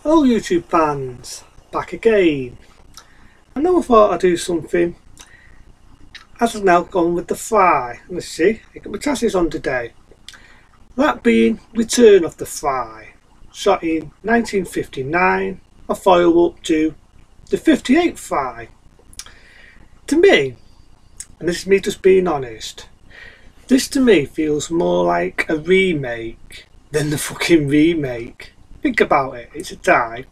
Hello YouTube fans, back again. I know I thought I'd do something as I've now gone with the Fly. Let's see, I got my chassis on today. That being Return of the Fly, shot in 1959, a follow up to the 58 Fly. To me, and this is me just being honest, this to me feels more like a remake than the fucking remake. Think about it, it's a die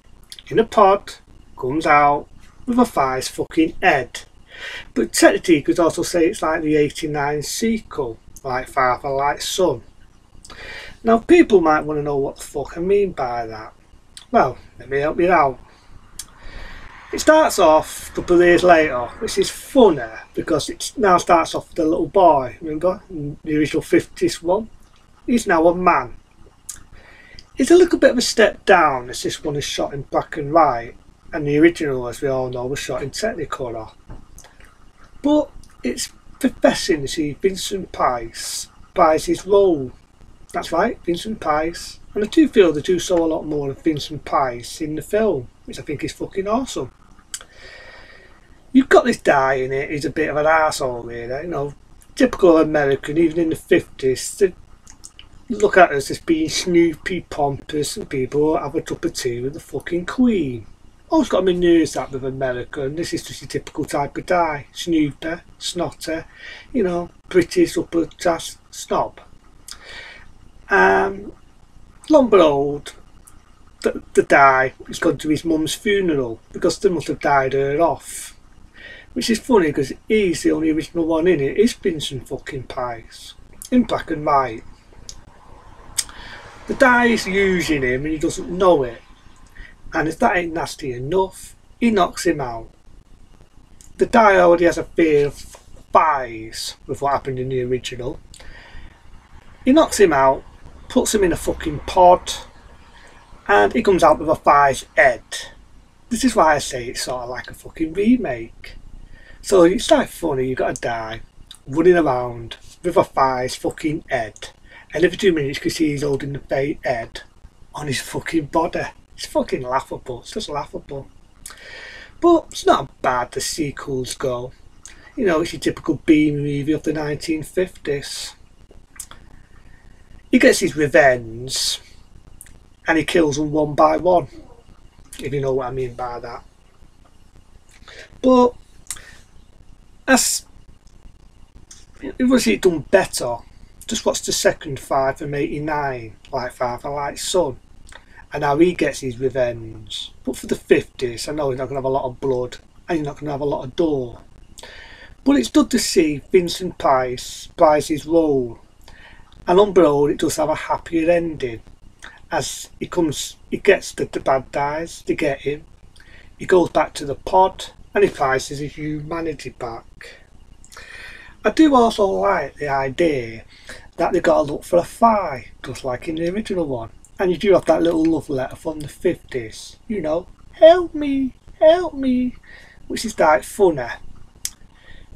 in a pod, comes out with a Fly's fucking head. But technically you could also say it's like the 89 sequel, like Father Like Son. Now people might want to know what the fuck I mean by that. Well, let me help you out. It starts off a couple of years later, which is funner because it now starts off with a little boy, remember, in the original 50s one? He's now a man. It's a little bit of a step down as this one is shot in black and white, and the original, as we all know, was shot in Technicolor. But it's professing to see Vincent Price buys his role. That's right, Vincent Price. And I do feel they do show a lot more of Vincent Price in the film, which I think is fucking awesome. You've got this guy in it, he's a bit of an arsehole really, you know, typical American, even in the 50s. They look at us as being snoopy, pompous, and people who have a cup of tea with the fucking Queen. Always got my nerves that with America, and this is just a typical type of guy. Snooper, snotter, you know, British upper class snob. Long but old, the guy has gone to his mum's funeral because they must have died her off. Which is funny because he's the only original one in it, is Vincent fucking Price, in black and white. The guy is using him and he doesn't know it, and if that ain't nasty enough, he knocks him out. The guy already has a fear of flies with what happened in the original. He knocks him out, puts him in a fucking pod, and he comes out with a fly's head. This is why I say it's sort of like a fucking remake. So it's like funny, you got a guy running around with a fly's fucking head, and every 2 minutes you can see he's holding the fake head on his fucking body. It's fucking laughable, it's just laughable. But it's not bad as sequels go. You know, it's your typical B movie of the 1950s. He gets his revenge and he kills them one by one, if you know what I mean by that. But as it was done better. Just watch the second Five from 89, like Father Like Son, and how he gets his revenge. But for the 50s, I know he's not going to have a lot of blood and he's not going to have a lot of gore. But it's good to see Vincent Price buys his role, and on Broad it does have a happier ending as he gets the bad guys, they get him, he goes back to the pod and he prices his humanity back. I do also like the idea that they got to look for a fly, just like in the original one. And you do have that little love letter from the 50s, you know, help me, which is like funny.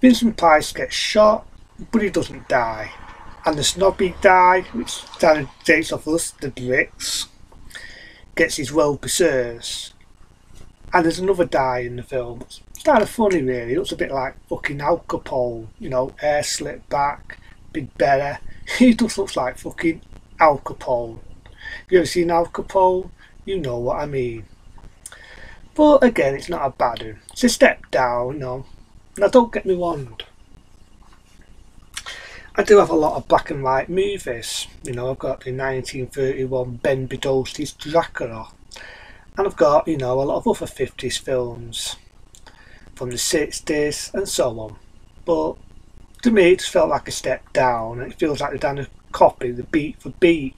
Vincent Price gets shot, but he doesn't die. And the snobby guy, which kind of dates off us, the Brits, gets his well preserved. And there's another guy in the film. It's kind of funny really, it looks a bit like fucking Capone, you know, hair slicked back, big belly. He just looks like fucking Capone. If you ever seen Capone, you know what I mean. But again, it's not a bad one. It's a step down, you know. Now don't get me wrong, I do have a lot of black and white movies. You know, I've got the 1931 Ben Bedosi's Dracula. And I've got, you know, a lot of other 50s films from the 60s and so on. But to me it just felt like a step down, and it feels like they've done a copy, the beat for beat.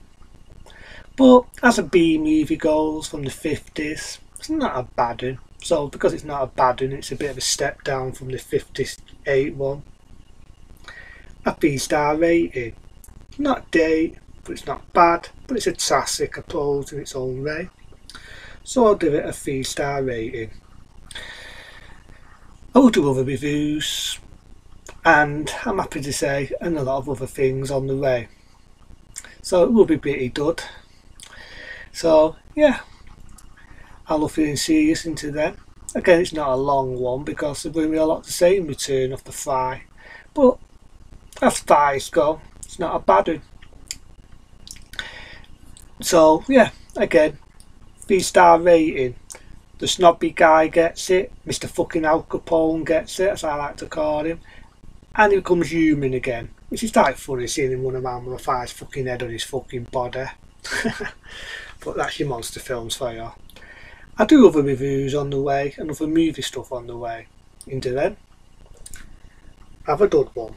But as a B movie goes from the 50s, it's not a bad one. So because it's not a bad one, it's a bit of a step down from the 58 one. A B-star rating. Not great, but it's not bad, but it's a classic, I suppose, in its own way. So I'll give it a 3-star rating. I will do other reviews, and I'm happy to say, and a lot of other things on the way. So it will be pretty good. So yeah, I love feeling serious into them. Again, it's not a long one because there's going to be a lot to say in return of the Fry. But as Fries go, it's not a bad one. So yeah, again, 3-star rating. The snobby guy gets it. Mr. fucking Al Capone gets it, as I like to call him. And he becomes human again. Which is quite funny seeing him run around with a fire's fucking head on his fucking body. But that's your monster films for you. I do other reviews on the way and other movie stuff on the way. Into them. Have a good one.